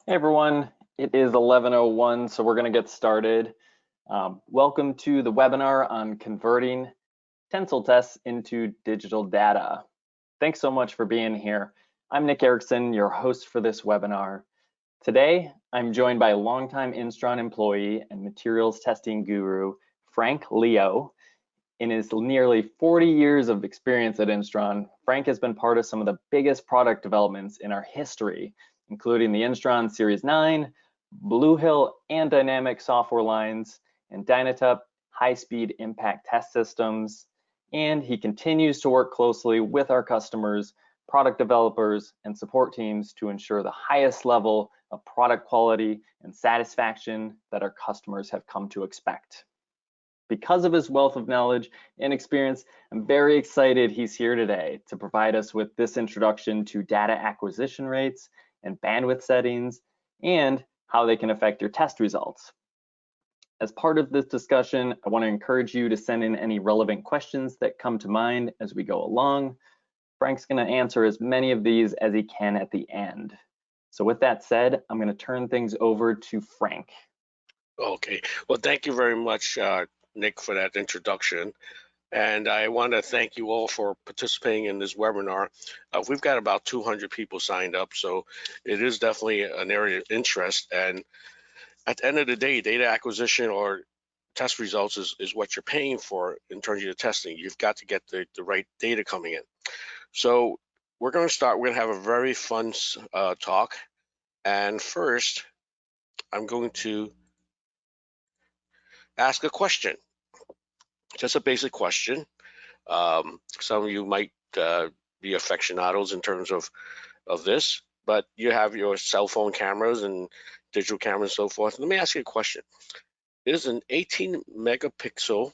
Hey everyone, it is 11:01, so we're going to get started. Welcome to the webinar on converting tensile tests into digital data. Thanks so much for being here. I'm Nick Erickson, your host for this webinar. Today, I'm joined by longtime Instron employee and materials testing guru, Frank Leo. In his nearly 40 years of experience at Instron, Frank has been part of some of the biggest product developments in our history, including the Instron Series 9, Blue Hill and Dynamic software lines, and Dynatup high-speed impact test systems. And he continues to work closely with our customers, product developers, and support teams to ensure the highest level of product quality and satisfaction that our customers have come to expect. Because of his wealth of knowledge and experience, I'm very excited he's here today to provide us with this introduction to data acquisition rates and bandwidth settings and how they can affect your test results. As part of this discussion, I want to encourage you to send in any relevant questions that come to mind as we go along. Frank's going to answer as many of these as he can at the end. So with that said, I'm going to turn things over to Frank. Okay, well, thank you very much, Nick, for that introduction. And I want to thank you all for participating in this webinar. We've got about 200 people signed up, so it is definitely an area of interest. And at the end of the day, data acquisition or test results is what you're paying for in terms of your testing. You've got to get the right data coming in. So we're going to start. We're going to have a very fun talk. And first, I'm going to ask a question, just a basic question. Some of you might be aficionados in terms of this, but you have your cell phone cameras and digital cameras and so forth. Let me ask you a question. Is an 18 megapixel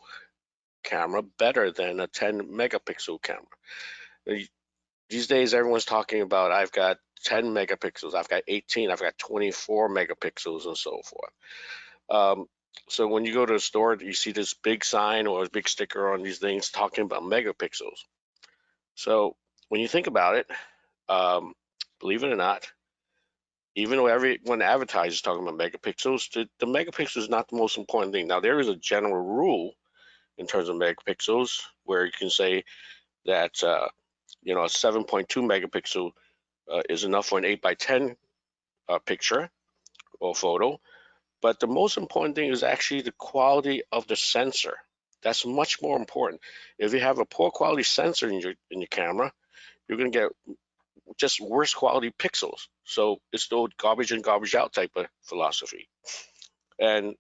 camera better than a 10 megapixel camera? These days, everyone's talking about, I've got 10 megapixels, I've got 18, I've got 24 megapixels and so forth. So when you go to a store, you see this big sign or a big sticker on these things talking about megapixels. So when you think about it, believe it or not, even though everyone advertises talking about megapixels, the megapixel is not the most important thing. Now, there is a general rule in terms of megapixels where you can say that a 7.2 megapixel is enough for an 8 by 10 picture or photo. But the most important thing is actually the quality of the sensor. That's much more important. If you have a poor quality sensor in your camera, you're going to get just worse quality pixels. So it's the old garbage in, garbage out type of philosophy. And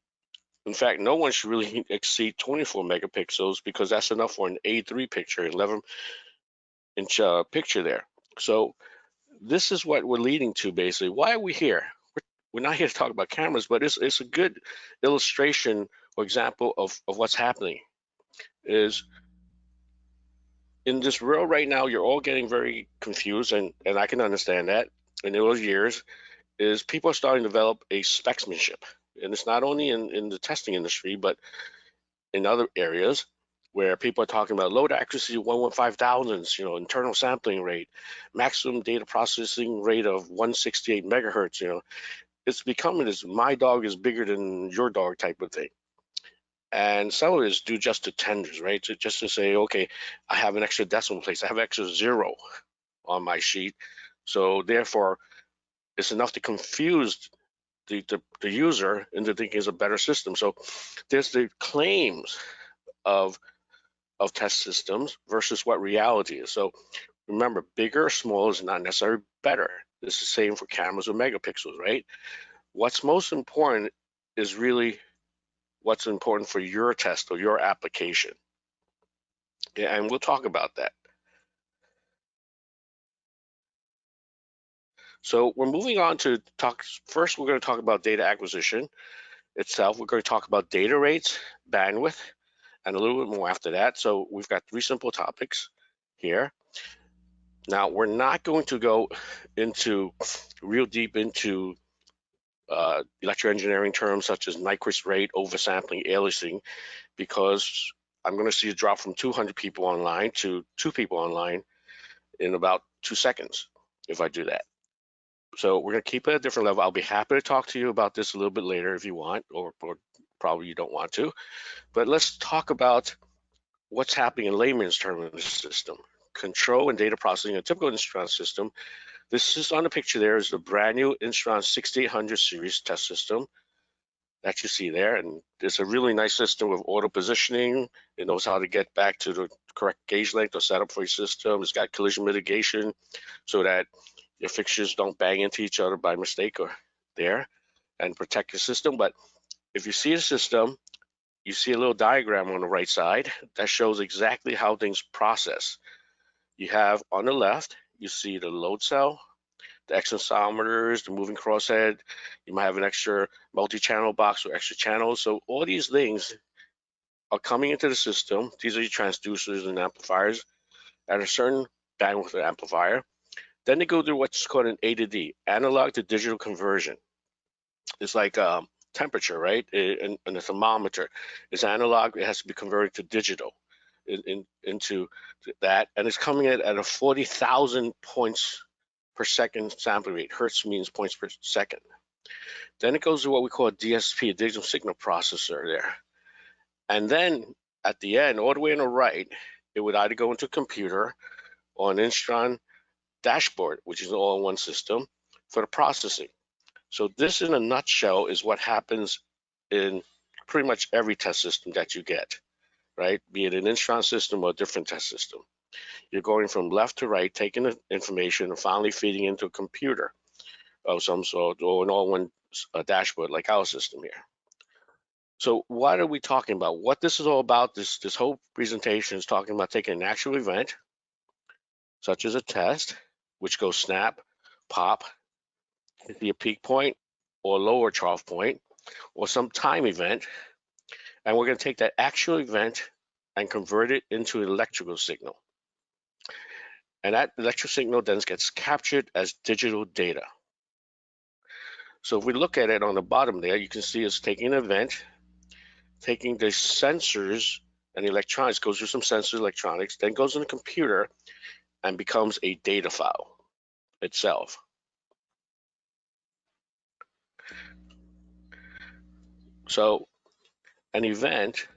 in fact, no one should really exceed 24 megapixels because that's enough for an A3 picture, 11-inch picture there. So this is what we're leading to basically. Why are we here? We're not here to talk about cameras, but it's a good illustration or example of what's happening. Is in this world right now, you're all getting very confused, and I can understand that. In those years, is people are starting to develop a specsmanship, and it's not only in the testing industry, but in other areas where people are talking about load accuracy 1/1500ths, internal sampling rate, maximum data processing rate of 168 megahertz. It's becoming this my dog is bigger than your dog type of thing. And some of it is due just to tenders, right? Just to say, okay, I have an extra decimal place, I have extra zero on my sheet. So therefore, it's enough to confuse the user into thinking it's a better system. So there's the claims of test systems versus what reality is. So remember, bigger or small is not necessarily better. It's the same for cameras with megapixels, right? What's most important is really what's important for your test or your application. Yeah, and we'll talk about that. So we're moving on to talk. First, we're going to talk about data acquisition itself. We're going to talk about data rates, bandwidth, and a little bit more after that. So we've got 3 simple topics here. Now, we're not going to go into real deep into electrical engineering terms such as Nyquist rate, oversampling, aliasing, because I'm going to see a drop from 200 people online to 2 people online in about 2 seconds if I do that. So we're going to keep it at a different level. I'll be happy to talk to you about this a little bit later if you want, or probably you don't want to. But let's talk about what's happening in layman's terms in the system. Control and data processing in a typical Instron system. This is on the picture there is the brand new Instron 6800 series test system that you see there. And it's a really nice system with auto positioning. It knows how to get back to the correct gauge length or setup for your system. It's got collision mitigation so that your fixtures don't bang into each other by mistake or there, and protect your system. But if you see the system, you see a little diagram on the right side that shows exactly how things process. You have on the left, you see the load cell, the extensometers, the moving crosshead. You might have an extra multi-channel box or extra channels. So all these things are coming into the system. These are your transducers and amplifiers at a certain bandwidth of amplifier. Then they go through what's called an A to D, analog to digital conversion. It's like temperature, right? And a thermometer is analog. It has to be converted to digital into that. And it's coming in at a 40,000 points per second sampling rate. Hertz means points per second. Then it goes to what we call a DSP, a digital signal processor there. And then at the end, all the way on the right, it would either go into a computer or an Instron dashboard, which is an all-in-one system for the processing. So this in a nutshell is what happens in pretty much every test system that you get, right? Be it an Instron system or a different test system. You're going from left to right, taking the information and finally feeding into a computer of some sort or an all-in-one dashboard like our system here. So what are we talking about? What this is all about, this whole presentation is talking about taking an actual event, such as a test, which goes snap, pop, could be a peak point or lower trough point, or some time event, and we're going to take that actual event and convert it into an electrical signal. And that electrical signal then gets captured as digital data. So if we look at it on the bottom there, you can see it's taking an event, taking the sensors and the electronics, goes through some sensor electronics, then goes in the computer and becomes a data file itself. So an event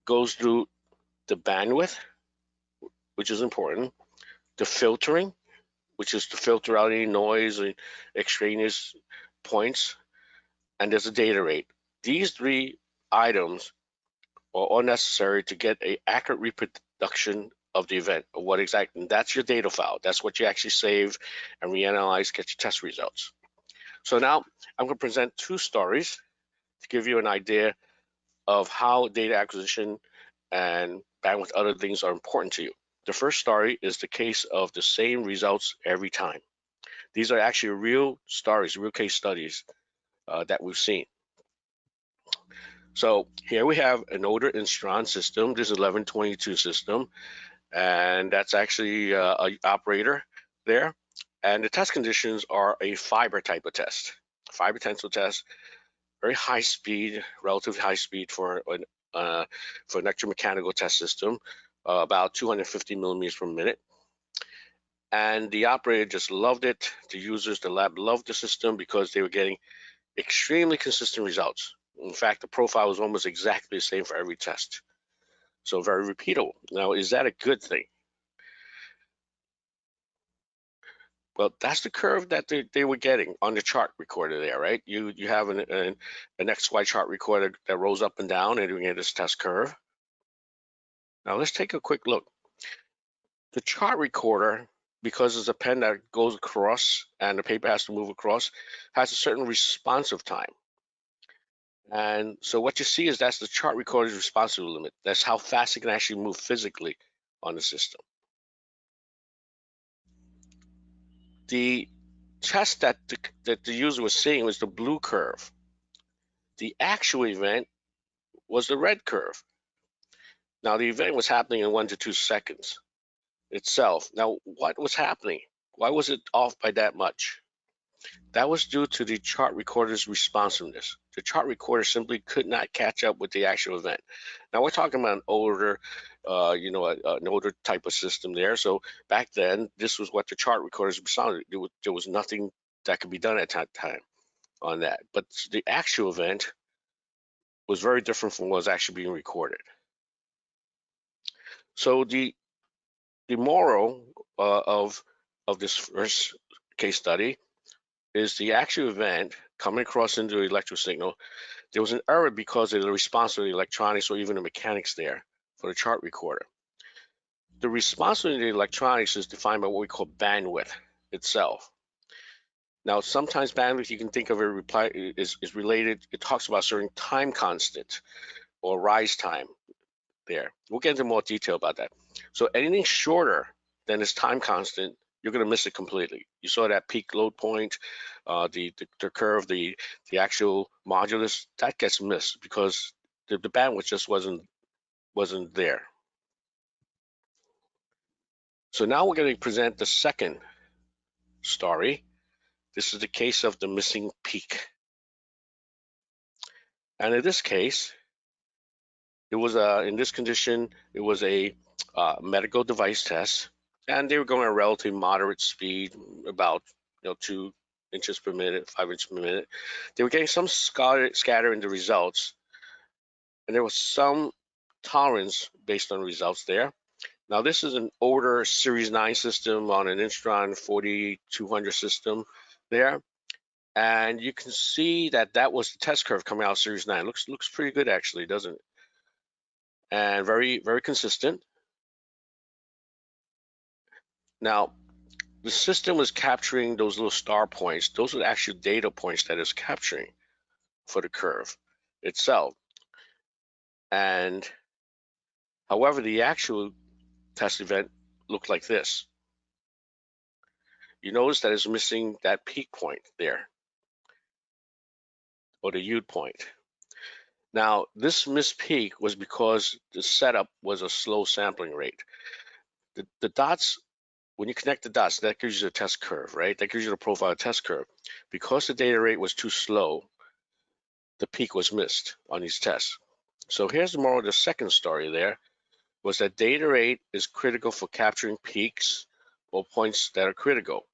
goes through the bandwidth, which is important, the filtering, which is to filter out any noise and extraneous points, and there's a data rate. These three items are all necessary to get an accurate reproduction of the event, of what exactly, and that's your data file. That's what you actually save and reanalyze, get your test results. So now I'm going to present two stories to give you an idea of how data acquisition and bandwidth, other things are important to you. The first story is the case of the same results every time. These are actually real stories, real case studies that we've seen. So here we have an older Instron system. This is 1122 system, and that's actually an operator there. And the test conditions are a fiber type of test, fiber tensile test, very high speed, relatively high speed for an electromechanical test system, about 250 millimeters per minute. And the operator just loved it. The users, the lab loved the system because they were getting extremely consistent results. In fact, the profile was almost exactly the same for every test. So very repeatable. Now, is that a good thing? Well, that's the curve that they were getting on the chart recorder there, right? You have an XY chart recorder that rolls up and down, and you get this test curve. Now let's take a quick look. The chart recorder, because it's a pen that goes across and the paper has to move across, has a certain responsive time. And so what you see is that's the chart recorder's responsive limit. That's how fast it can actually move physically on the system. The test that the user was seeing was the blue curve. The actual event was the red curve. Now the event was happening in 1 to 2 seconds itself. Now what was happening? Why was it off by that much? That was due to the chart recorder's responsiveness. the chart recorder simply could not catch up with the actual event. Now we're talking about an older, an older type of system there. So back then, this was what the chart recorders sounded. There was nothing that could be done at that time on that. But the actual event was very different from what was actually being recorded. So the moral of this first case study is the actual event coming across into the electrical signal. There was an error because of the response of the electronics or even the mechanics there for the chart recorder. The response of the electronics is defined by what we call bandwidth itself. Now, sometimes bandwidth you can think of is related. It talks about a certain time constant or rise time there. We'll get into more detail about that. So anything shorter than this time constant, you're going to miss it completely. You saw that peak load point, the curve, the actual modulus, that gets missed because the bandwidth just wasn't there. So now we're going to present the second story. This is the case of the missing peak. And in this case, it was in this condition, it was a medical device test, and they were going at a relatively moderate speed, about 2 inches per minute, 5 inches per minute. They were getting some scatter in the results, and there was some tolerance based on the results there. Now this is an older Series 9 system on an Instron 4200 system there, and you can see that was the test curve coming out of Series 9. Looks pretty good actually, doesn't it? And very, very consistent. Now, the system was capturing those little star points. Those are the actual data points that it's capturing for the curve itself. And however, the actual test event looked like this. You notice that it's missing that peak point there, or the yield point. Now, this missed peak was because the setup was a slow sampling rate. The dots, when you connect the dots, that gives you the test curve, right? That gives you the profile test curve. Because the data rate was too slow, the peak was missed on these tests. So here's the moral of the second story there, was that data rate is critical for capturing peaks or points that are critical.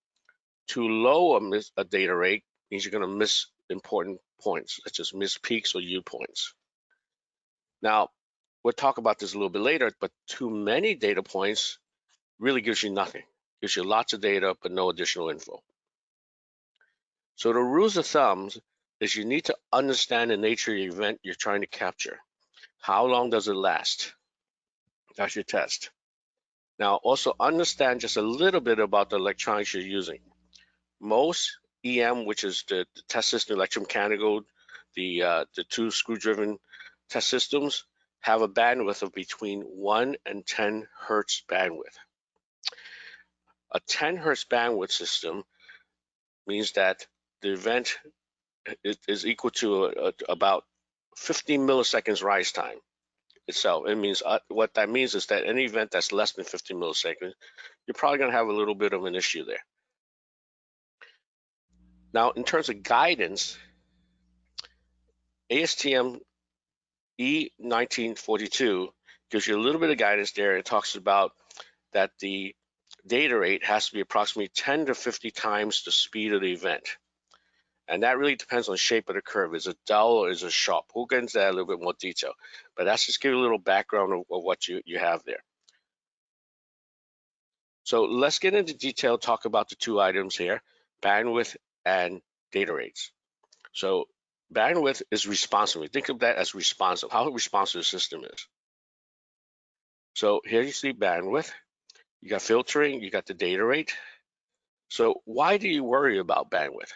Too low a data rate means you're going to miss important points, such as miss peaks or yield points. Now, we'll talk about this a little bit later, but too many data points really gives you nothing. Gives you lots of data, but no additional info. So the rules of thumbs is you need to understand the nature of the event you're trying to capture. How long does it last? That's your test. Now, also understand just a little bit about the electronics you're using. Most EM, which is the test system, electromechanical, the two screw-driven test systems, have a bandwidth of between 1 and 10 hertz bandwidth. A 10 hertz bandwidth system means that the event is equal to about 15 milliseconds rise time itself. It means what that means is that any event that's less than 15 milliseconds, you're probably going to have a little bit of an issue there. Now, in terms of guidance, ASTM E1942 gives you a little bit of guidance there. It talks about that the data rate has to be approximately 10 to 50 times the speed of the event. And that really depends on the shape of the curve. Is it dull or is it sharp? We'll get into that in a little bit more detail. But that's just give you a little background of what you have there. So let's get into detail, talk about the two items here, bandwidth and data rates. So bandwidth is responsive. Think of that as responsive, how responsive the system is. So here you see bandwidth, you got filtering, you got the data rate. So why do you worry about bandwidth?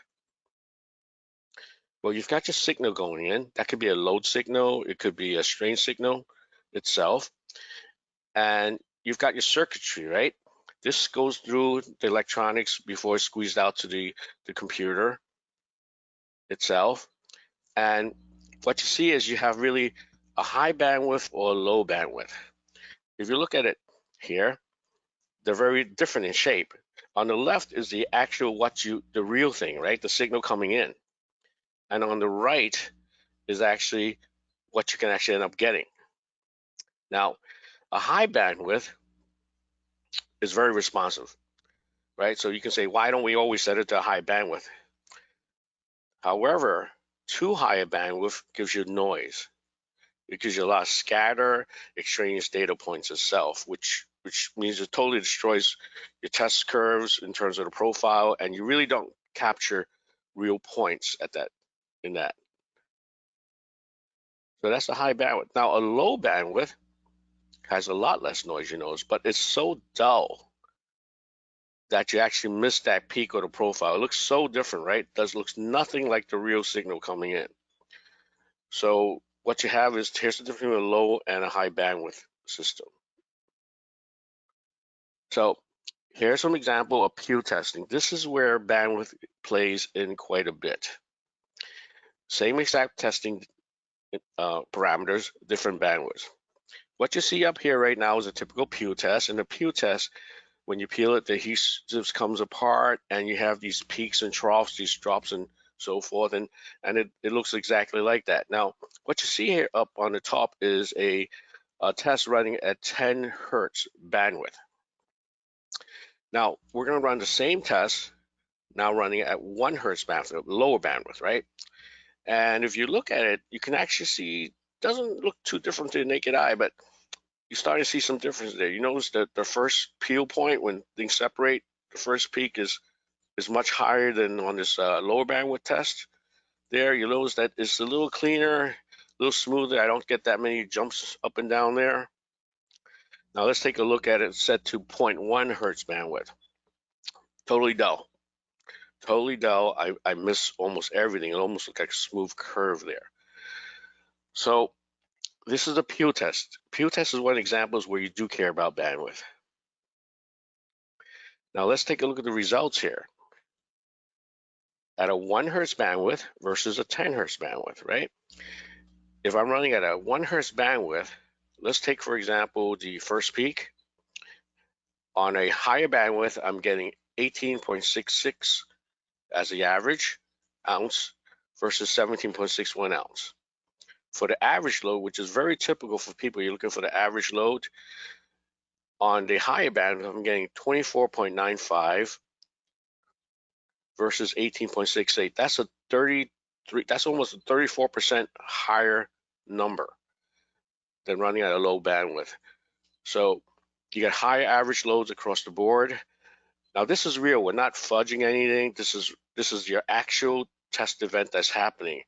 Well, you've got your signal going in. That could be a load signal. It could be a strain signal itself. And you've got your circuitry, right? This goes through the electronics before it's squeezed out to the computer itself. And what you see is you have really a high bandwidth or a low bandwidth. If you look at it here, they're very different in shape. On the left is the actual the real thing, right? The signal coming in. And on the right is actually what you can actually end up getting. Now, a high bandwidth is very responsive, right? So you can say, why don't we always set it to high bandwidth? However, too high a bandwidth gives you noise. It gives you a lot of scatter, extraneous data points itself, which means it totally destroys your test curves in terms of the profile, and you really don't capture real points at that in that. So that's the high bandwidth. Now a low bandwidth has a lot less noise, you notice, but it's so dull that you actually miss that peak of the profile. It looks so different, right? It looks nothing like the real signal coming in. So what you have is, here's the difference between a low and a high bandwidth system. So here's some example of pew testing. This is where bandwidth plays in quite a bit. Same exact testing parameters, different bandwidths. What you see up here right now is a typical pew test. And the pew test, when you peel it, the adhesives comes apart and you have these peaks and troughs, these drops and so forth, and it looks exactly like that. Now, what you see here up on the top is a test running at 10 hertz bandwidth. Now, we're going to run the same test, now running at 1 hertz bandwidth, lower bandwidth, right? And if you look at it, you can actually see it doesn't look too different to the naked eye, but you start to see some difference there. You notice that the first peel point, when things separate, the first peak is much higher than on this lower bandwidth test. There, you notice that it's a little cleaner, a little smoother. I don't get that many jumps up and down there. Now let's take a look at it set to 0.1 hertz bandwidth. Totally dull. Totally dull. I miss almost everything. It almost looks like a smooth curve there. So this is a pew test. Pew test is one of the examples where you do care about bandwidth. Now let's take a look at the results here. At a 1 hertz bandwidth versus a 10 hertz bandwidth, right? If I'm running at a 1 hertz bandwidth, let's take, for example, the first peak. On a higher bandwidth, I'm getting 18.66 as the average ounce versus 17.61 ounce. For the average load, which is very typical for people, you're looking for the average load. On the higher bandwidth, I'm getting 24.95 versus 18.68. That's a 33. That's almost a 34% higher number than running at a low bandwidth. So you get higher average loads across the board. Now this is real. We're not fudging anything. This is your actual test event that's happening.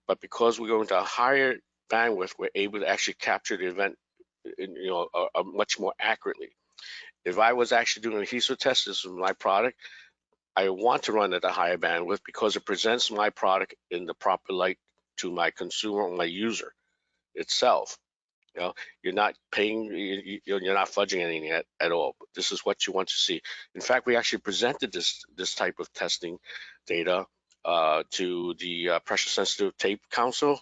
But because we're going to a higher bandwidth, we're able to actually capture the event, much more accurately. If I was actually doing a adhesive test, this is my product, I want to run at a higher bandwidth because it presents my product in the proper light to my consumer or my user itself. You're not paying, you're not fudging anything at all. This is what you want to see. In fact, we actually presented this type of testing data to the Pressure Sensitive Tape Council,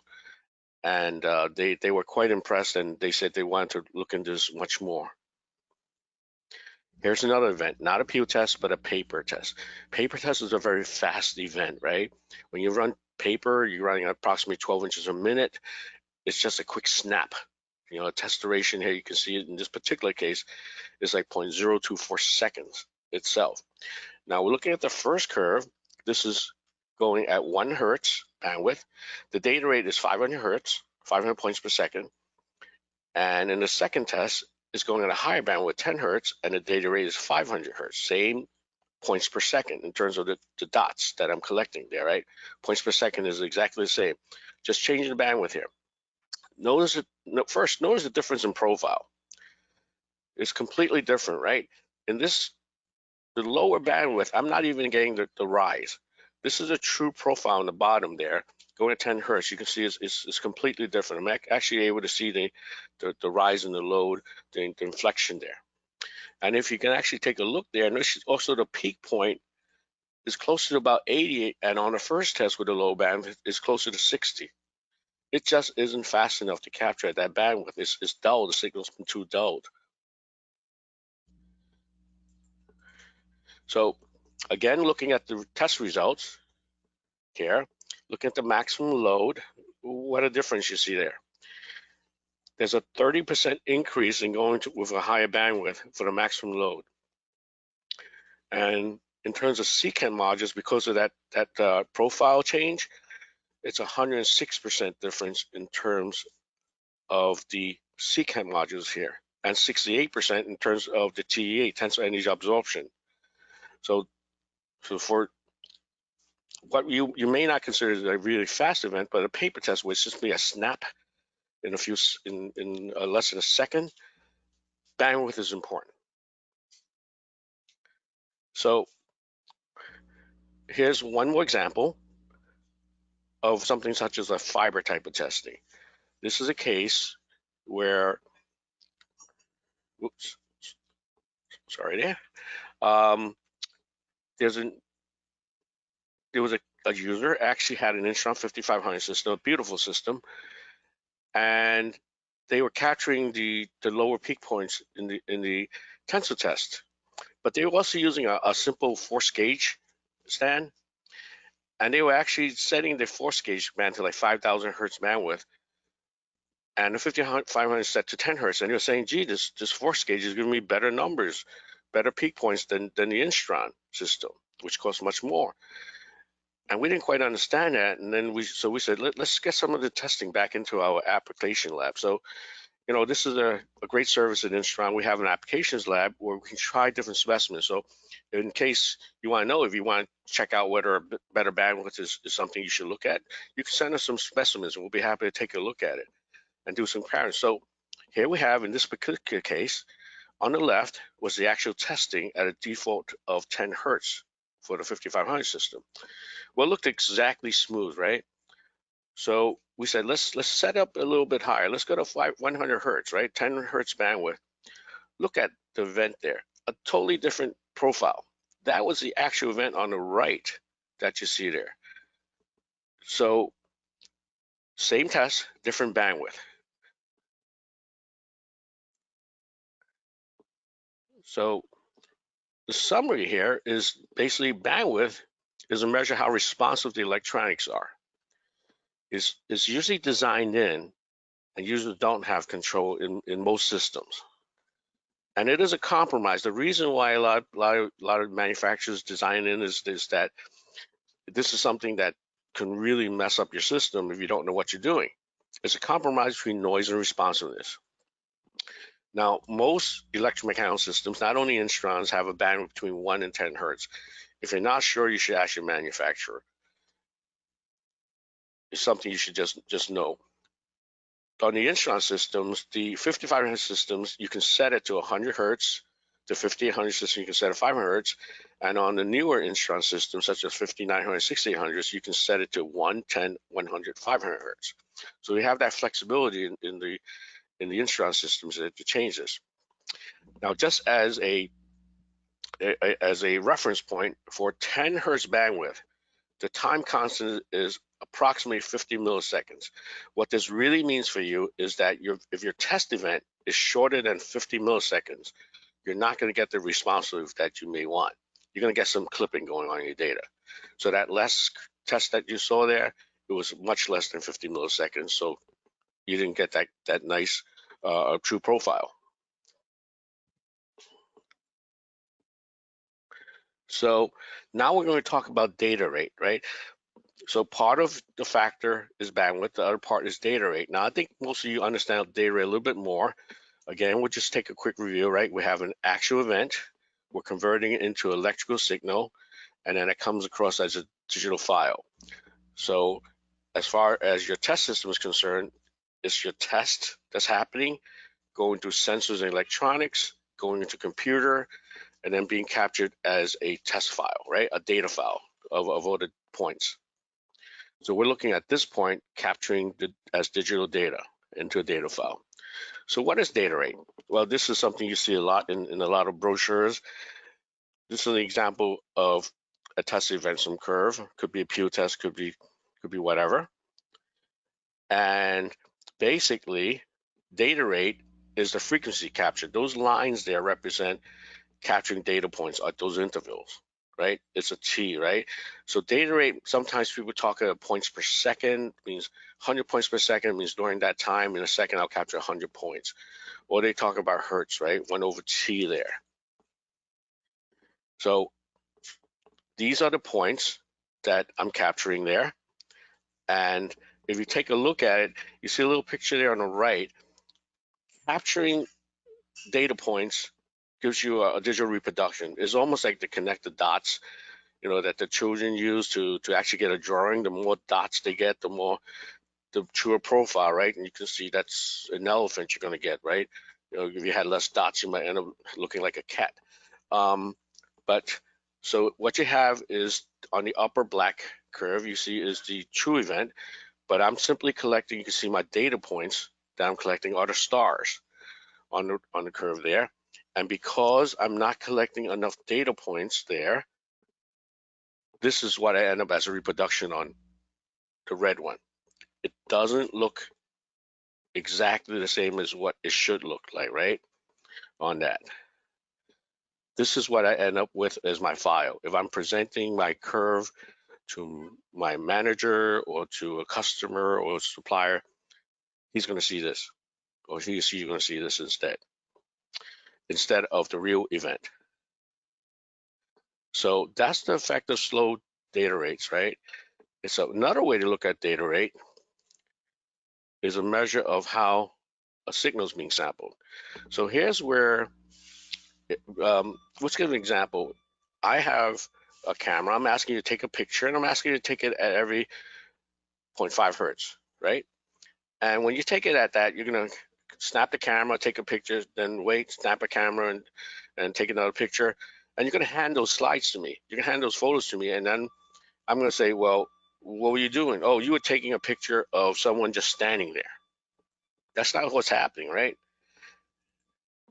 and they were quite impressed, and they said they wanted to look into this much more. Here's another event, not a pew test, but a paper test. Paper test is a very fast event, right? When you run paper, you're running approximately 12 inches a minute. It's just a quick snap. A test duration here, you can see it in this particular case, is like 0.024 seconds itself. Now we're looking at the first curve. This is going at 1 hertz bandwidth. The data rate is 500 hertz, 500 points per second. And in the second test, it's going at a higher bandwidth, 10 hertz, and the data rate is 500 hertz. Same points per second in terms of the dots that I'm collecting there, right? Points per second is exactly the same. Just changing the bandwidth here. Notice the difference in profile. It's completely different, right? In the lower bandwidth, I'm not even getting the rise. This is a true profile on the bottom there. Going at 10 hertz, you can see it's completely different. I'm actually able to see the rise in the load, the inflection there. And if you can actually take a look there, notice also the peak point is closer to about 80, and on the first test with the low bandwidth, it's closer to 60. It just isn't fast enough to capture at that bandwidth. It's dull. The signal's been too dulled. So again, looking at the test results here, looking at the maximum load what a difference you see there. There's a 30% increase in going with a higher bandwidth for the maximum load. And in terms of secant modules, because of that profile change, it's 106% difference in terms of the secant modules here, and 68% in terms of the TEA, tensile energy absorption. So for what you may not consider a really fast event, but a paper test would just be a snap in less than a second. Bandwidth is important. So here's one more example of something such as a fiber type of testing. This is a case where, whoops, sorry there. There was a user actually had an Instron 5500 system, a beautiful system, and they were capturing the lower peak points in the tensile test, but they were also using a simple force gauge stand, and they were actually setting the force gauge band to like 5,000 hertz bandwidth, and the 5500 set to 10 hertz, and they were saying, gee, this force gauge is giving me better numbers, better peak points than the Instron system, which costs much more. And we didn't quite understand that, and then we said, let's get some of the testing back into our application lab. So, this is a great service at Instron. We have an applications lab where we can try different specimens. So in case you want to know, if you want to check out whether a better bandwidth is something you should look at, you can send us some specimens and we'll be happy to take a look at it and do some comparisons. So here we have, in this particular case, on the left was the actual testing at a default of 10 hertz for the 5500 system. Well, it looked exactly smooth, right? So we said, let's set up a little bit higher. Let's go to 100 hertz, right? 10 hertz bandwidth. Look at the event there, a totally different profile. That was the actual event on the right that you see there. So same test, different bandwidth. So the summary here is basically bandwidth is a measure how responsive the electronics are. It's usually designed in, and users don't have control in most systems. And it is a compromise. The reason why a lot of manufacturers design in is that this is something that can really mess up your system if you don't know what you're doing. It's a compromise between noise and responsiveness. Now, most electromechanical systems, not only Instrons, have a bandwidth between 1 and 10 hertz. If you're not sure, you should ask your manufacturer. It's something you should just know. On the Instron systems, the 5500 systems, you can set it to 100 hertz. The 5800 system, you can set it 500 hertz. And on the newer Instron systems, such as 5900, 6800s, you can set it to 1, 10, 100, 500 hertz. So we have that flexibility in the Instron systems to change this. Now, just as a reference point, for 10 hertz bandwidth, the time constant is approximately 50 milliseconds. What this really means for you is that if your test event is shorter than 50 milliseconds, you're not going to get the responsive that you may want. You're going to get some clipping going on in your data. So that last test that you saw there, it was much less than 50 milliseconds. So you didn't get that nice true profile. So now we're going to talk about data rate, right? So part of the factor is bandwidth, the other part is data rate. Now I think most of you understand data rate a little bit more. Again, we'll just take a quick review, right? We have an actual event, we're converting it into electrical signal, and then it comes across as a digital file. So as far as your test system is concerned, it's your test that's happening, going through sensors and electronics, going into computer, and then being captured as a test file, right? A data file of all the points. So we're looking at this point, capturing as digital data into a data file. So what is data rate? Well, this is something you see a lot in a lot of brochures. This is an example of a test event from curve. Could be a Pew test, could be whatever. And basically, data rate is the frequency captured. Those lines there represent capturing data points at those intervals. right? It's a T, right? So data rate, sometimes people talk about points per second, means 100 points per second, means during that time, in a second, I'll capture 100 points. Or they talk about hertz, right? 1 over T there. So these are the points that I'm capturing there. And if you take a look at it, you see a little picture there on the right. Capturing data points gives you a digital reproduction. It's almost like to connect the dots, that the children use to actually get a drawing. The more dots they get, the truer profile, right? And you can see that's an elephant you're going to get, right? If you had less dots, you might end up looking like a cat. But so what you have is on the upper black curve, you see is the true event, but I'm simply collecting, you can see my data points that I'm collecting are the stars on the curve there. And because I'm not collecting enough data points there, this is what I end up as a reproduction on the red one. It doesn't look exactly the same as what it should look like, right? On that. This is what I end up with as my file. If I'm presenting my curve to my manager or to a customer or a supplier, he's going to see this, or she's going to see this instead of the real event. So that's the effect of slow data rates, right? It's another way to look at data rate is a measure of how a signal is being sampled. So here's where, let's give an example. I have a camera. I'm asking you to take a picture, and I'm asking you to take it at every 0.5 hertz, right? And when you take it at that, you're going to snap the camera, take a picture, then wait, snap a camera, and take another picture. And you're going to hand those slides to me. You can hand those photos to me, and then I'm going to say, well, what were you doing? Oh, you were taking a picture of someone just standing there. That's not what's happening, right?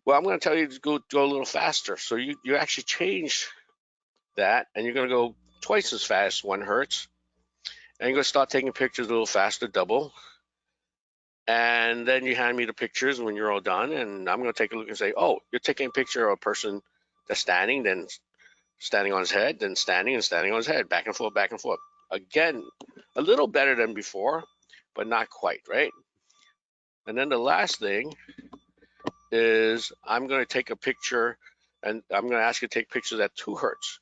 Well, I'm going to tell you to go a little faster. So you actually change that, and you're going to go twice as fast, 1 hertz, and you're going to start taking pictures a little faster, double. And then you hand me the pictures when you're all done, and I'm going to take a look and say, oh, you're taking a picture of a person that's standing, then standing on his head, then standing and standing on his head, back and forth, back and forth. Again, a little better than before, but not quite, right? And then the last thing is I'm going to take a picture, and I'm going to ask you to take pictures at 2 hertz.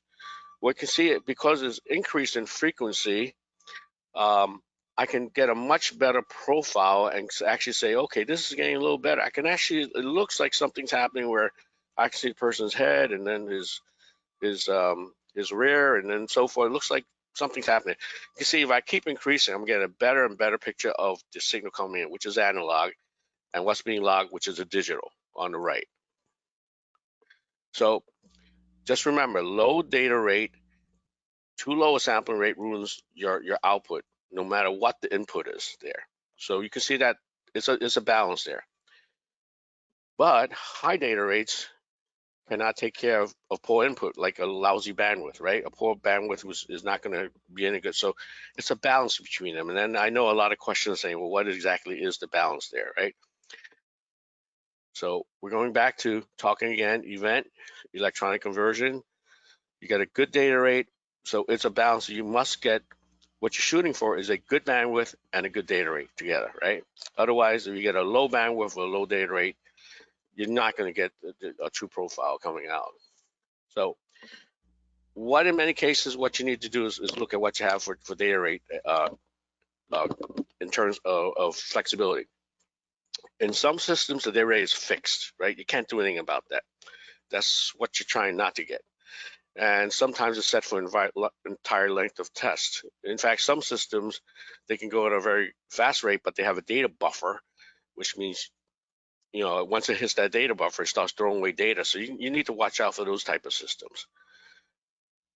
What you can see, because it's increased in frequency, I can get a much better profile and actually say, okay, this is getting a little better. I can actually, it looks like something's happening where I can see the person's head and then his rear and then so forth. It looks like something's happening. You can see if I keep increasing, I'm getting a better and better picture of the signal coming in, which is analog, and what's being logged, which is a digital on the right. So just remember, low data rate, too low a sampling rate ruins your output, no matter what the input is there. So you can see that it's a balance there. But high data rates cannot take care of poor input, like a lousy bandwidth, right? A poor bandwidth is not going to be any good. So it's a balance between them. And then I know a lot of questions saying, well, what exactly is the balance there, right? So we're going back to talking again, event, electronic conversion. You get a good data rate. So it's a balance. You must get, what you're shooting for is a good bandwidth and a good data rate together, right? Otherwise, if you get a low bandwidth or a low data rate, you're not going to get a true profile coming out. So what in many cases, what you need to do is look at what you have for data rate in terms of flexibility. In some systems, the data rate is fixed, right? You can't do anything about that. That's what you're trying not to get. And sometimes it's set for entire length of test. In fact, some systems, they can go at a very fast rate, but they have a data buffer, which means, once it hits that data buffer, it starts throwing away data. So you need to watch out for those type of systems.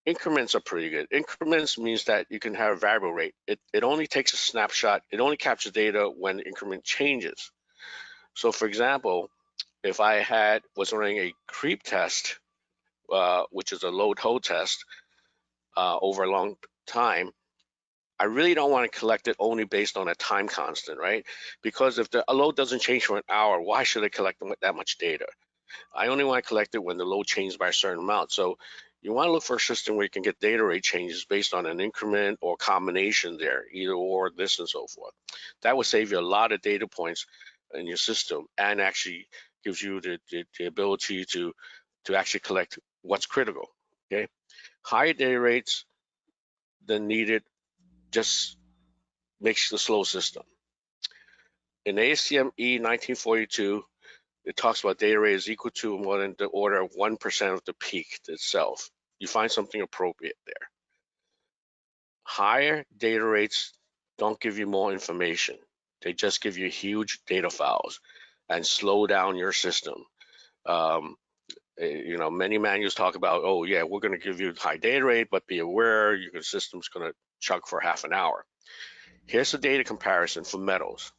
Increments are pretty good. Increments means that you can have a variable rate. It only takes a snapshot. It only captures data when the increment changes. So for example, if I was running a creep test, which is a load hold test over a long time, I really don't want to collect it only based on a time constant, right? Because if the load doesn't change for an hour, why should I collect that much data? I only want to collect it when the load changes by a certain amount. So you want to look for a system where you can get data rate changes based on an increment or combination there, either or, this and so forth. That will save you a lot of data points in your system and actually gives you the ability to actually collect what's critical. Okay, higher data rates than needed just makes the slow system. In ASTM E 1942, it talks about data rate is equal to more than the order of 1% of the peak itself. You find something appropriate there. Higher data rates don't give you more information. They just give you huge data files and slow down your system. Many manuals talk about, oh yeah, we're going to give you high data rate, but be aware your system's going to chug for half an hour. Here's the data comparison for metals.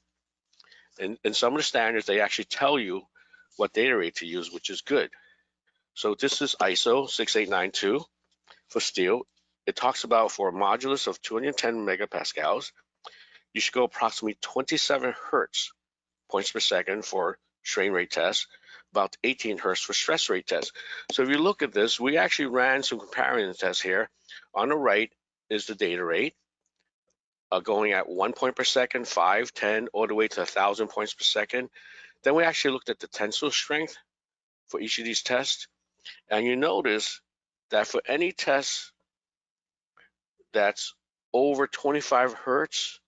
In some of the standards, they actually tell you what data rate to use, which is good. So this is ISO 6892 for steel. It talks about for a modulus of 210 megapascals, you should go approximately 27 hertz points per second for strain rate tests, about 18 hertz for stress rate tests. So if you look at this, we actually ran some comparison tests here. On the right is the data rate, going at 1 point per second, 5, 10, all the way to 1,000 points per second. Then we actually looked at the tensile strength for each of these tests. And you notice that for any test that's over 25 hertz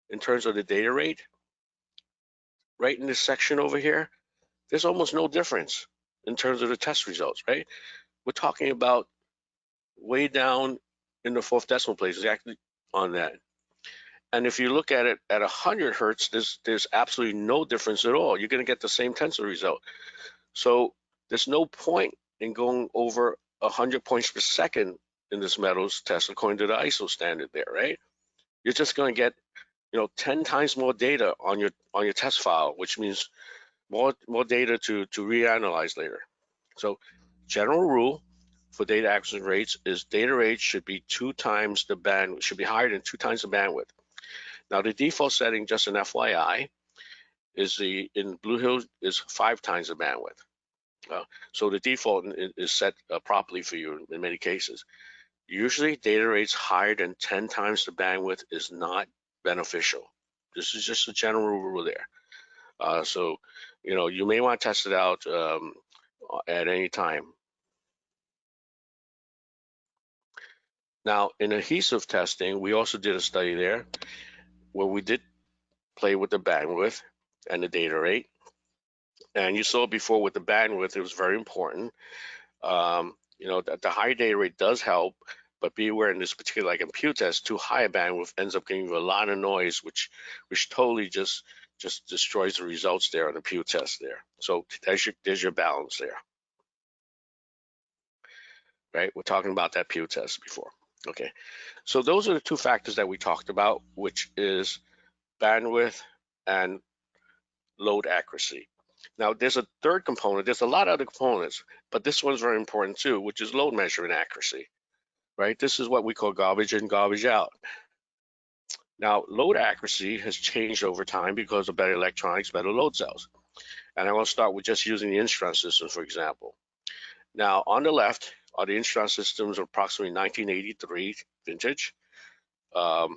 in terms of the data rate, right in this section over here, there's almost no difference in terms of the test results, right? We're talking about way down in the fourth decimal place exactly on that. And if you look at it at 100 hertz, there's absolutely no difference at all. You're going to get the same tensor result. So there's no point in going over 100 points per second in this metals test according to the ISO standard there, right? You're just going to get 10 times more data on your test file, which means more data to reanalyze later. So general rule for data acquisition rates is data rate should be 2 times the bandwidth, should be higher than 2 times the bandwidth. Now the default setting, just an FYI, is in Blue Hill is 5 times the bandwidth. So the default is set properly for you in many cases. Usually data rates higher than 10 times the bandwidth is not beneficial. This is just a general rule there. So you may want to test it out at any time. Now in adhesive testing, we also did a study there where we did play with the bandwidth and the data rate. And you saw before with the bandwidth, it was very important. That the high data rate does help, but be aware in this particular, like in Pew test, too high a bandwidth ends up giving you a lot of noise, which totally just destroys the results there on the Pew test there. So there's your balance there. Right, we're talking about that Pew test before. Okay, so those are the 2 factors that we talked about, which is bandwidth and load accuracy. Now there's a third component. There's a lot of other components, but this one's very important too, which is load measurement accuracy. Right, this is what we call garbage in, garbage out. Now load accuracy has changed over time because of better electronics, better load cells. And I want to start with just using the Instron system, for example. Now on the left are the Instron systems of approximately 1983 vintage. The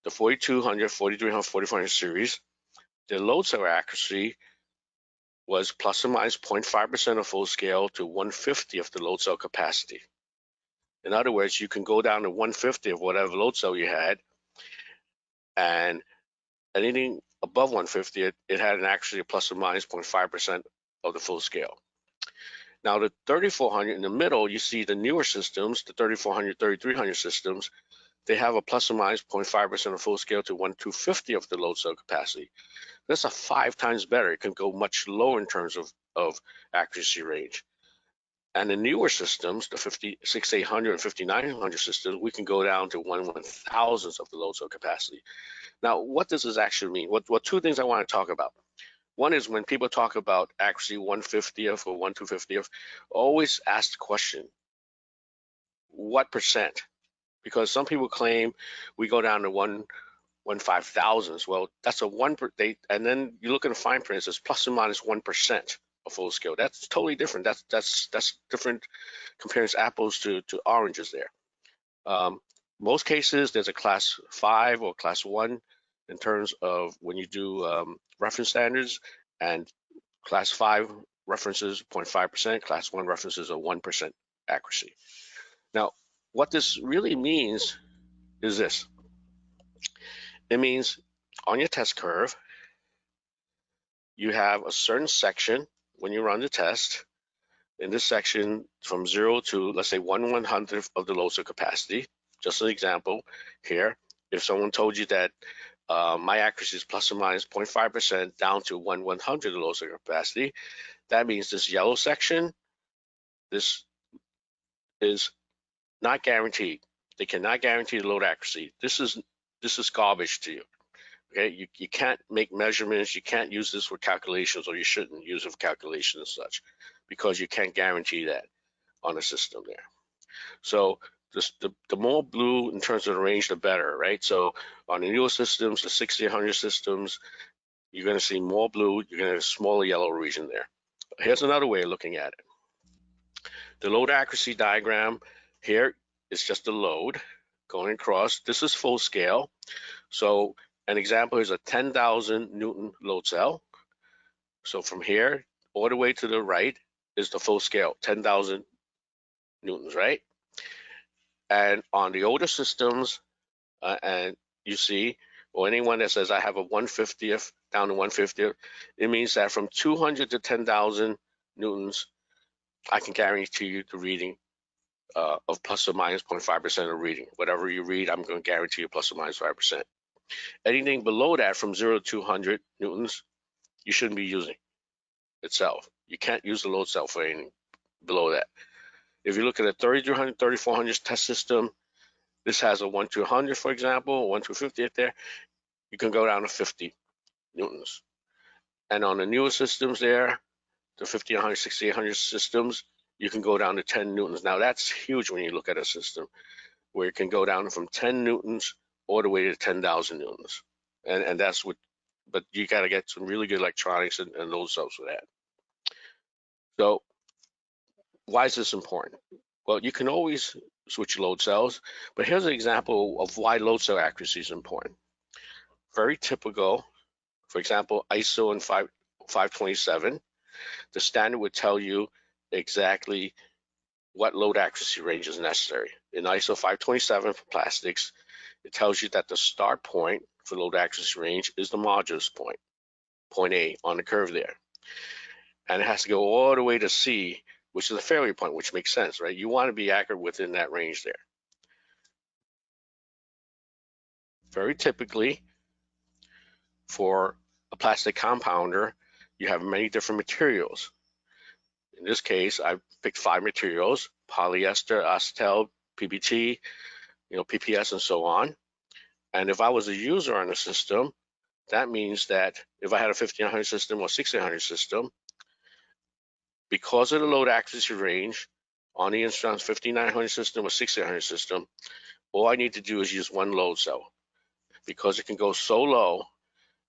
4200, 4300, 4400 series. The load cell accuracy was plus or minus 0.5% of full scale to 1/50 of the load cell capacity. In other words, you can go down to 1/50 of whatever load cell you had, and anything above 1/50, it had an accuracy of plus or minus 0.5% of the full scale. Now the 3400 in the middle, you see the newer systems, the 3400, 3300 systems, they have a plus or minus 0.5% of full scale to 1/250 of the load cell capacity. That's a 5 times better. It can go much lower in terms of accuracy range. And the newer systems, the 6800 and 5900 systems, we can go down to 1/1000th of the load cell capacity. Now, what does this actually mean? What 2 things I want to talk about. One is when people talk about accuracy 1/50th or 1/250th, always ask the question, what percent? Because some people claim we go down to 1/5000th. Well, that's a 1 per, and then you look at the fine print, it says plus or minus 1% a full scale. That's totally different. That's different. Compares apples to oranges there. Most cases, there's a class 5 or class 1 in terms of when you do reference standards, and class 5 references 0.5%, class 1 references a 1% accuracy. Now, what this really means is this. It means on your test curve, you have a certain section when you run the test. In this section, from 0 to, let's say, 1/100th of the load cell capacity. Just an example here. If someone told you that my accuracy is plus or minus 0.5% down to 1/100th of the load cell capacity, that means this yellow section, this is not guaranteed. They cannot guarantee the load accuracy. This is garbage to you. Okay, you can't make measurements. You can't use this for calculations, or you shouldn't use it for calculations and such, because you can't guarantee that on a system there. So the more blue in terms of the range, the better, right? So on the newer systems, the 6800 systems, you're going to see more blue. You're going to have a smaller yellow region there. Here's another way of looking at it. The load accuracy diagram here is just the load going across. This is full scale. So an example is a 10,000 Newton load cell. So from here all the way to the right is the full scale, 10,000 Newtons, right? And on the older systems, and you see, or anyone that says I have a 1/50th down to 1/50th, it means that from 200 to 10,000 Newtons, I can guarantee you the reading of plus or minus 0.5% of reading. Whatever you read, I'm going to guarantee you plus or minus 5%. Anything below that, from 0 to 200 Newtons, you shouldn't be using itself. You can't use the load cell for anything below that. If you look at a 3300, 3400 test system, this has a 1 to 100, for example, 1 to 50th there. You can go down to 50 Newtons. And on the newer systems there, the 5800, 6800 systems, you can go down to 10 Newtons. Now that's huge when you look at a system where it can go down from 10 Newtons all the way to 10,000 Newtons. And that's what, but you got to get some really good electronics and load cells for that. So why is this important? Well, you can always switch load cells, but here's an example of why load cell accuracy is important. Very typical, for example, ISO and 527, the standard would tell you exactly what load accuracy range is necessary. In ISO 527 for plastics, it tells you that the start point for load accuracy range is the modulus point, point A on the curve there. And it has to go all the way to C, which is a failure point, which makes sense, right? You want to be accurate within that range there. Very typically, for a plastic compounder, you have many different materials. In this case, I picked 5 materials: polyester, acetal, PBT, PPS, and so on. And if I was a user on the system, that means that if I had a 1500 system or 1600 system, because of the load accuracy range on the Instron 5900 system or 1600 system, all I need to do is use one load cell. Because it can go so low,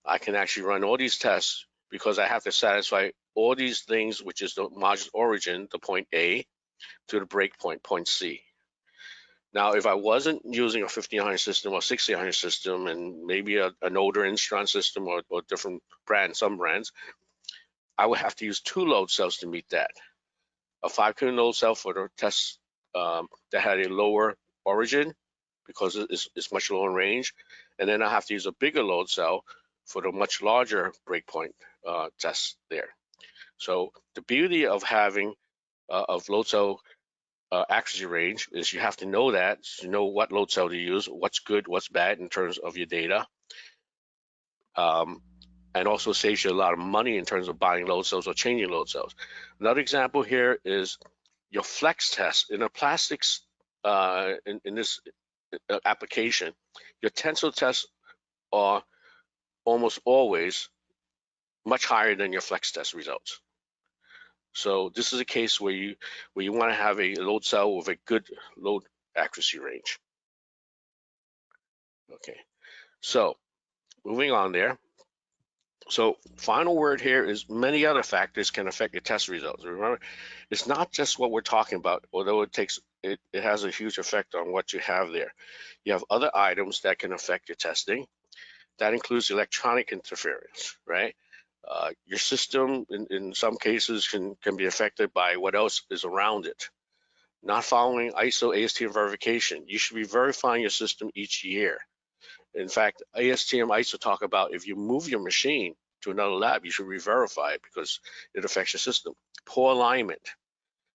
I can actually run all these tests, because I have to satisfy all these things, which is the modulus origin, the point A, to the break point, point C. Now, if I wasn't using a 1500 system or 1600 system, and maybe an older Instron system or different brand, some brands, I would have to use 2 load cells to meet that. A 5 kilo load cell for the test that had a lower origin, because it's much lower in range, and then I have to use a bigger load cell for the much larger breakpoint test there. So the beauty of having of load cell accuracy range is you have to know that, you know what load cell to use, what's good, what's bad in terms of your data, and also saves you a lot of money in terms of buying load cells or changing load cells. Another example here is your flex test in a plastics in this application. Your tensile tests are almost always much higher than your flex test results. So this is a case where you want to have a load cell with a good load accuracy range. Okay, so moving on there. So final word here is many other factors can affect your test results. Remember, it's not just what we're talking about, although it has a huge effect on what you have there. You have other items that can affect your testing. That includes electronic interference, right? Your system, in some cases, can be affected by what else is around it. Not following ISO ASTM verification. You should be verifying your system each year. In fact, ASTM ISO talk about if you move your machine to another lab, you should re-verify it because it affects your system. Poor alignment,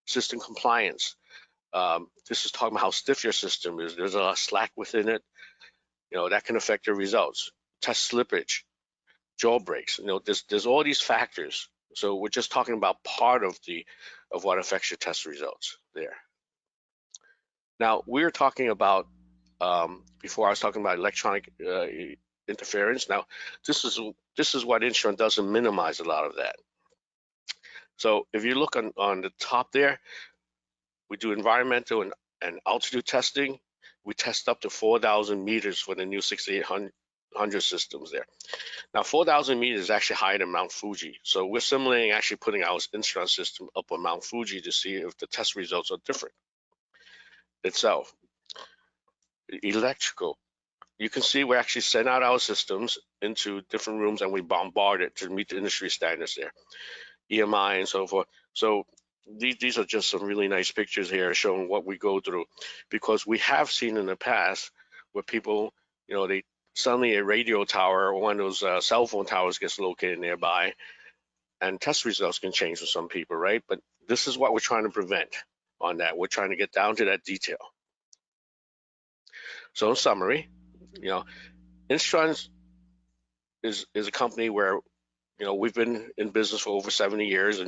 system compliance. This is talking about how stiff your system is. There's a lot of slack within it. That can affect your results. Test slippage, jaw breaks. There's all these factors. So we're just talking about part of what affects your test results there. Now we're talking about before I was talking about electronic interference. Now this is what Instron does to minimize a lot of that. So if you look on the top there, we do environmental and altitude testing. We test up to 4,000 meters for the new 6800 systems there. Now 4,000 meters is actually higher than Mount Fuji. So we're simulating actually putting our Instron system up on Mount Fuji to see if the test results are different itself. Electrical. You can see we actually send out our systems into different rooms and we bombard it to meet the industry standards there, EMI and so forth. So these are just some really nice pictures here showing what we go through, because we have seen in the past where people, they suddenly a radio tower or one of those cell phone towers gets located nearby, and test results can change for some people, right? But this is what we're trying to prevent on that. We're trying to get down to that detail. So in summary, Instron is a company where we've been in business for over 70 years,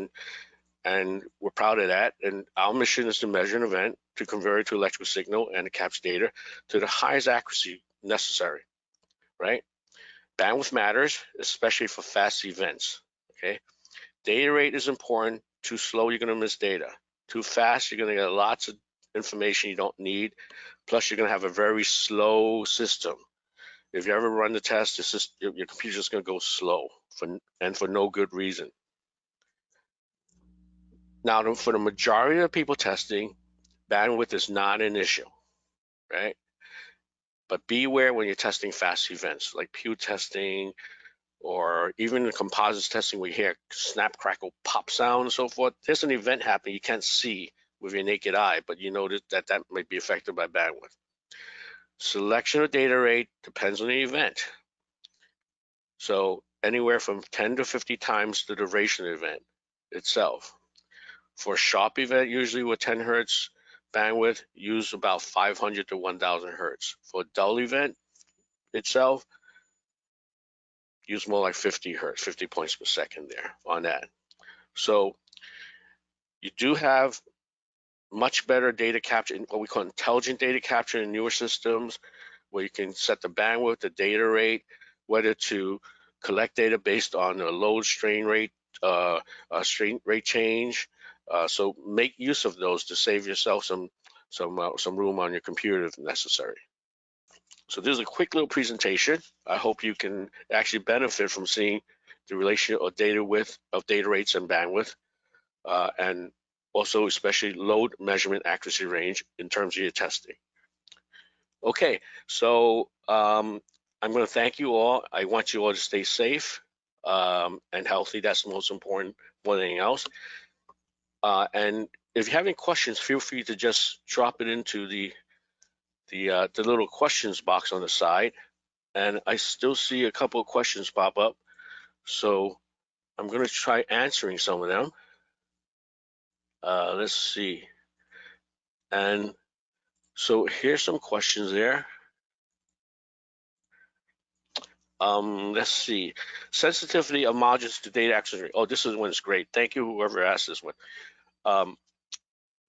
and we're proud of that. And our mission is to measure an event, to convert it to electrical signal, and to capture data to the highest accuracy necessary, right? Bandwidth matters, especially for fast events, okay? Data rate is important. Too slow, you're going to miss data. Too fast, you're going to get lots of information you don't need. Plus, you're going to have a very slow system. If you ever run the test, your computer's just going to go slow for no good reason. Now, for the majority of people testing, bandwidth is not an issue, right? But beware when you're testing fast events like pew testing, or even the composites testing where you hear snap, crackle, pop sound and so forth. There's an event happening you can't see with your naked eye, but you know that might be affected by bandwidth. Selection of data rate depends on the event. So anywhere from 10 to 50 times the duration of the event itself. For a sharp event, usually with 10 hertz bandwidth, use about 500 to 1,000 hertz. For a dull event itself, use more like 50 hertz, 50 points per second there on that. So you do have much better data capture, what we call intelligent data capture in newer systems, where you can set the bandwidth, the data rate, whether to collect data based on a load strain rate, strain rate change. So make use of those to save yourself some room on your computer if necessary. So this is a quick little presentation. I hope you can actually benefit from seeing the relationship of data rates and bandwidth, and also especially load measurement accuracy range in terms of your testing. Okay, so I'm going to thank you all. I want you all to stay safe and healthy. That's the most important, more than anything else. And if you have any questions, feel free to just drop it into the little questions box on the side. And I still see a couple of questions pop up, so I'm going to try answering some of them. Let's see. And so here's some questions there. Let's see. Sensitivity of modules to data access rate. Oh, this one's great. Thank you, whoever asked this one.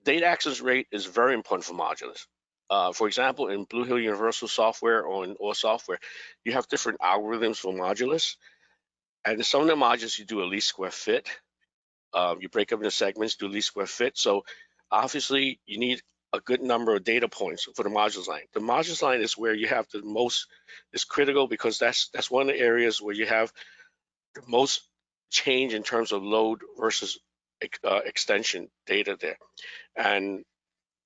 Data access rate is very important for modules. For example, in Blue Hill Universal software or in OR software, you have different algorithms for modules. And in some of the modules, you do a least square fit. You break up into segments, do least square fit. So obviously, you need a good number of data points for the modules line. The modules line is where you have the most, is critical, because that's one of the areas where you have the most change in terms of load versus extension data there. And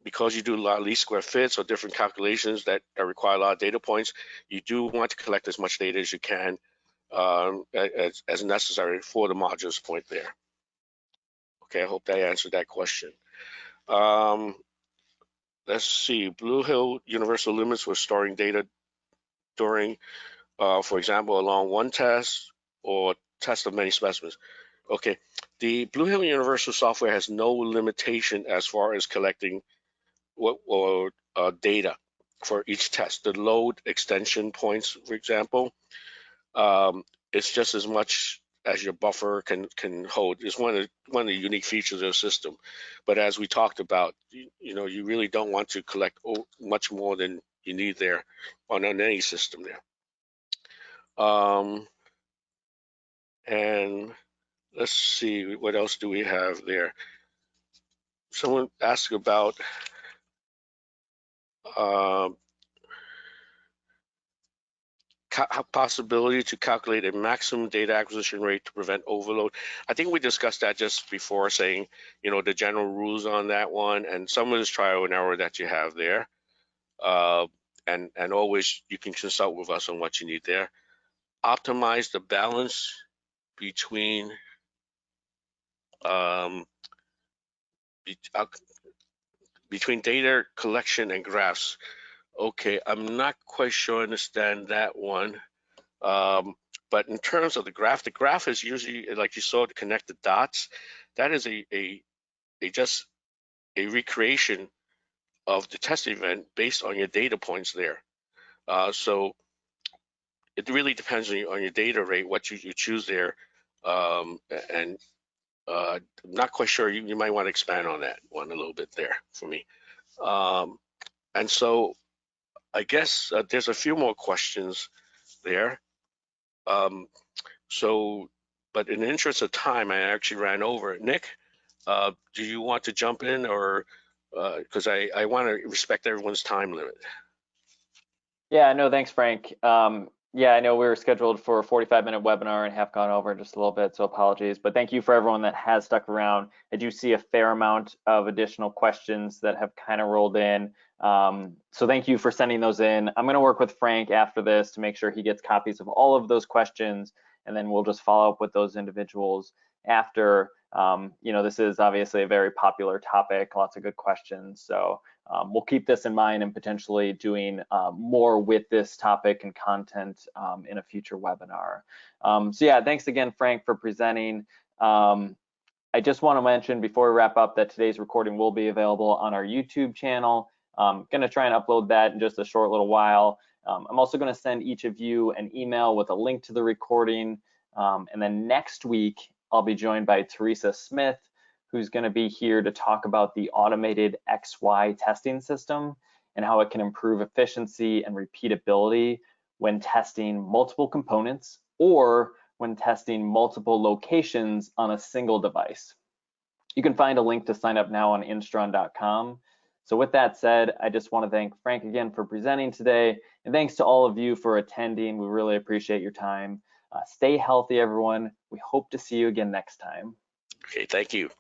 because you do a lot of least square fits or different calculations that require a lot of data points, you do want to collect as much data as you can as necessary for the modules point there. Okay, I hope that answered that question. Let's see, Blue Hill universal limits were storing data during, for example, along one test or test of many specimens. Okay, the Blue Hill universal software has no limitation as far as collecting data for each test. The load extension points, for example, it's just as much as your buffer can hold. It's one of the unique features of the system. But as we talked about, you really don't want to collect much more than you need there on any system there. And let's see, what else do we have there? Someone asked about possibility to calculate a maximum data acquisition rate to prevent overload. I think we discussed that just before, saying, the general rules on that one, and some of this trial and error that you have there. And always you can consult with us on what you need there. Optimize the balance between data collection and graphs. Okay, I'm not quite sure I understand that one. But in terms of the graph is usually, like you saw, to connect the dots. That is just a recreation of the test event based on your data points there. So it really depends on your data rate, what you choose there. And I'm not quite sure. You might want to expand on that one a little bit there for me. And so I guess there's a few more questions there. But in the interest of time, I actually ran over it. Nick, do you want to jump in, or because I want to respect everyone's time limit? Yeah, no, thanks, Frank. Yeah, I know we were scheduled for a 45-minute webinar and have gone over just a little bit, so apologies. But thank you for everyone that has stuck around. I do see a fair amount of additional questions that have kind of rolled in. So thank you for sending those in. I'm going to work with Frank after this to make sure he gets copies of all of those questions, and then we'll just follow up with those individuals after. This is obviously a very popular topic, lots of good questions. So we'll keep this in mind and potentially doing more with this topic and content in a future webinar. So yeah, thanks again, Frank, for presenting. I just want to mention before we wrap up that today's recording will be available on our YouTube channel. I'm going to try and upload that in just a short little while. I'm also going to send each of you an email with a link to the recording. And then next week, I'll be joined by Teresa Smith, who's going to be here to talk about the automated XY testing system and how it can improve efficiency and repeatability when testing multiple components or when testing multiple locations on a single device. You can find a link to sign up now on Instron.com. So with that said, I just want to thank Frank again for presenting today, and thanks to all of you for attending. We really appreciate your time. Stay healthy, everyone. We hope to see you again next time. Okay, thank you.